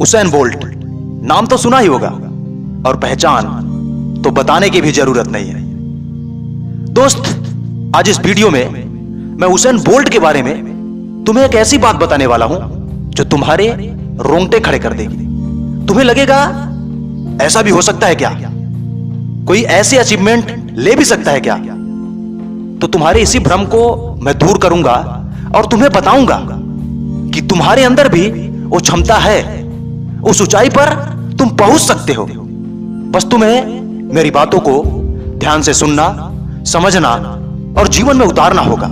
Usain bolt नाम तो सुना ही होगा और पहचान तो बताने की भी जरूरत नहीं है। दोस्त, आज इस वीडियो में मैं उसेन बोल्ट के बारे में तुम्हें एक ऐसी बात बताने वाला हूं जो तुम्हारे रोंगटे खड़े कर देगी। तुम्हें लगेगा ऐसा भी हो सकता है क्या, कोई ऐसी अचीवमेंट ले भी सकता है क्या? तो तुम्हारे इसी भ्रम को मैं दूर करूंगा और तुम्हें बताऊंगा कि तुम्हारे अंदर भी वो क्षमता है, उस ऊंचाई पर तुम पहुंच सकते हो। बस तुम्हें मेरी बातों को ध्यान से सुनना, समझना और जीवन में उतारना होगा।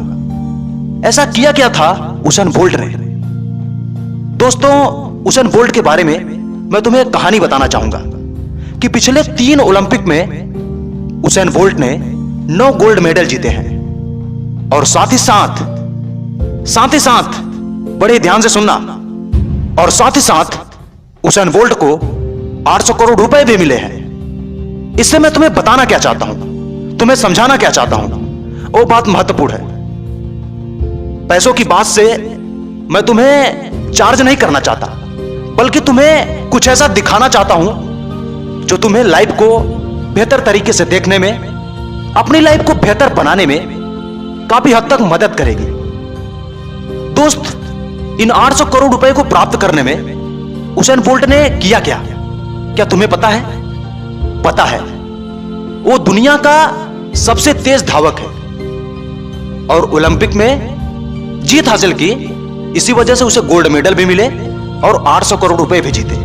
ऐसा किया क्या था उसेन बोल्ट ने? दोस्तों, उसेन बोल्ट के बारे में मैं तुम्हें एक कहानी बताना चाहूंगा कि पिछले 3 ओलंपिक में उसेन बोल्ट ने 9 गोल्ड मेडल जीते हैं और साथ ही साथ बड़े ध्यान से सुनना, और साथ ही साथ उसेन बोल्ट को 800 करोड़ रुपए भी मिले हैं। इससे मैं तुम्हें बताना क्या चाहता हूं, तुम्हें समझाना क्या चाहता हूं, वो बात महत्वपूर्ण है। पैसों की बात से मैं तुम्हें चार्ज नहीं करना चाहता, बल्कि तुम्हें कुछ ऐसा दिखाना चाहता हूं जो तुम्हें लाइफ को बेहतर तरीके से देखने में, अपनी लाइफ को बेहतर बनाने में काफी हद तक मदद करेगी। दोस्त, इन 800 करोड़ रुपए को प्राप्त करने में उसेन बोल्ट ने किया क्या तुम्हें पता है? पता है, वो दुनिया का सबसे तेज धावक है और ओलंपिक में जीत हासिल की। इसी वजह से उसे गोल्ड मेडल भी मिले और 800 करोड़ रुपए भी जीते।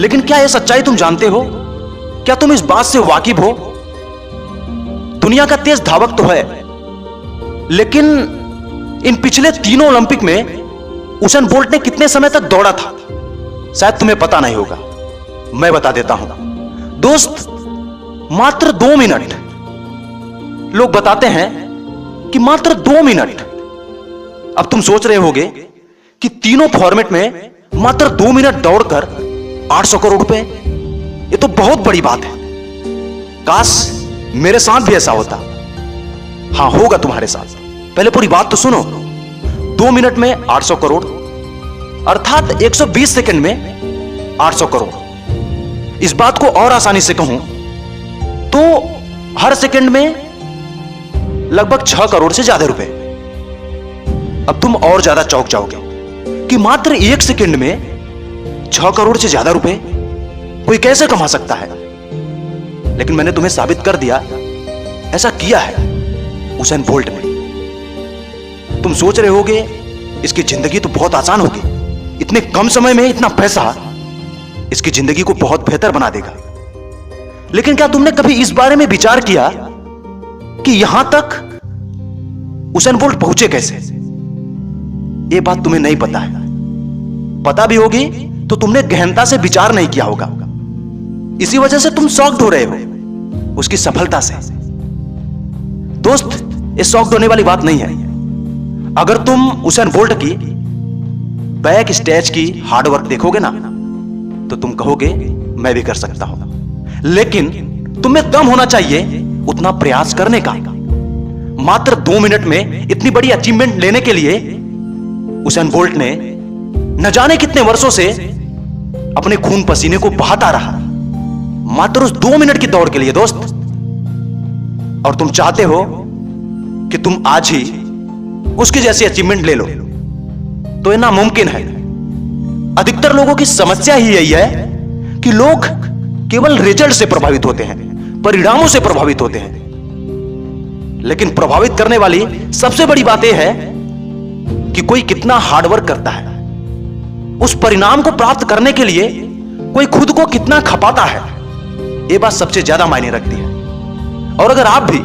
लेकिन क्या यह सच्चाई तुम जानते हो? क्या तुम इस बात से वाकिफ हो? दुनिया का तेज धावक तो है, लेकिन इन पिछले 3 ओलंपिक में उसेन बोल्ट ने कितने समय तक दौड़ा था, शायद तुम्हें पता नहीं होगा। मैं बता देता हूं। दोस्त, मात्र 2 मिनट। लोग बताते हैं कि मात्र 2 मिनट। अब तुम सोच रहे होगे कि तीनों फॉर्मेट में मात्र 2 मिनट दौड़कर 800 करोड़ रुपए, ये तो बहुत बड़ी बात है। काश मेरे साथ भी ऐसा होता। हां, होगा तुम्हारे साथ। पहले पूरी बात तो सुनो। 2 मिनट में 800 करोड़ अर्थात 120 सेकंड में 800 करोड़। इस बात को और आसानी से कहूं तो हर सेकंड में लगभग 6 करोड़ से ज्यादा रुपए। अब तुम और ज्यादा चौंक जाओगे कि मात्र 1 सेकंड में 6 करोड़ से ज्यादा रुपए कोई कैसे कमा सकता है? लेकिन मैंने तुम्हें साबित कर दिया, ऐसा किया है उसेन बोल्ट ने। तुम सोच रहे होगे इसकी जिंदगी तो बहुत आसान होगी, इतने कम समय में इतना पैसा इसकी जिंदगी को बहुत बेहतर बना देगा। लेकिन क्या तुमने कभी इस बारे में विचार किया कि यहां तक उसेन बोल्ट पहुंचे कैसे? यह बात तुम्हें नहीं पता है। पता भी होगी तो तुमने गहनता से विचार नहीं किया होगा। इसी वजह से तुम शॉक्ड हो रहे हो उसकी सफलता से। दोस्त, ये शॉक्ड होने वाली बात नहीं है। अगर तुम उसेन बोल्ट की बैक स्टेज की हार्डवर्क देखोगे ना, तो तुम कहोगे मैं भी कर सकता हूं। लेकिन तुम्हें दम होना चाहिए उतना प्रयास करने का। मात्र 2 मिनट में इतनी बड़ी अचीवमेंट लेने के लिए उसेन बोल्ट ने न जाने कितने वर्षों से अपने खून पसीने को बहाता रहा, मात्र उस 2 मिनट की दौड़ के लिए। दोस्त, और तुम चाहते हो कि तुम आज ही उसकी जैसी अचीवमेंट ले लो, तो यह नामुमकिन है। अधिकतर लोगों की समस्या ही यही है कि लोग केवल रिजल्ट से प्रभावित होते हैं, परिणामों से प्रभावित होते हैं। लेकिन प्रभावित करने वाली सबसे बड़ी बात यह है कि कोई कितना हार्डवर्क करता है। उस परिणाम को प्राप्त करने के लिए कोई खुद को कितना खपाता है, यह बात सबसे ज्यादा मायने रखती है। और अगर आप भी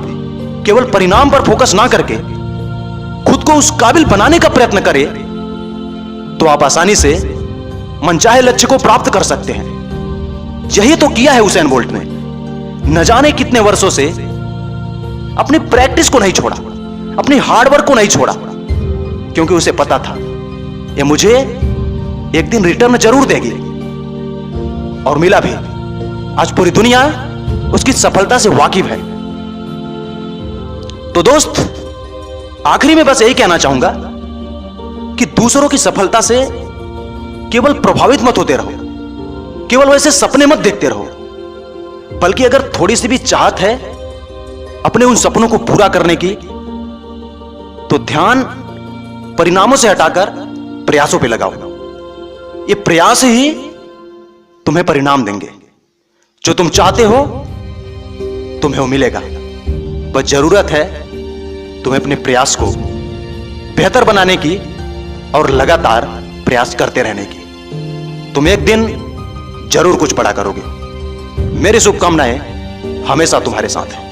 केवल परिणाम पर फोकस ना करके खुद को उस काबिल बनाने का प्रयत्न करें, तो आप आसानी से मनचाहे लक्ष्य को प्राप्त कर सकते हैं। यही तो किया है उसेन बोल्ट ने। न जाने कितने वर्षों से अपनी प्रैक्टिस को नहीं छोड़ा, अपनी हार्डवर्क को नहीं छोड़ा, क्योंकि उसे पता था यह मुझे एक दिन रिटर्न जरूर देगी। और मिला भी। आज पूरी दुनिया उसकी सफलता से वाकिफ है। तो दोस्त, आखिरी में बस यही कहना चाहूंगा कि दूसरों की सफलता से केवल प्रभावित मत होते रहो, केवल वैसे सपने मत देखते रहो, बल्कि अगर थोड़ी सी भी चाहत है अपने उन सपनों को पूरा करने की, तो ध्यान परिणामों से हटाकर प्रयासों पे लगाओ। ये प्रयास ही तुम्हें परिणाम देंगे। जो तुम चाहते हो तुम्हें वो मिलेगा। बस जरूरत है तुम्हें अपने प्रयास को बेहतर बनाने की और लगातार प्रयास करते रहने की। तुम एक दिन जरूर कुछ बड़ा करोगे। मेरी शुभकामनाएं हमेशा तुम्हारे साथ हैं।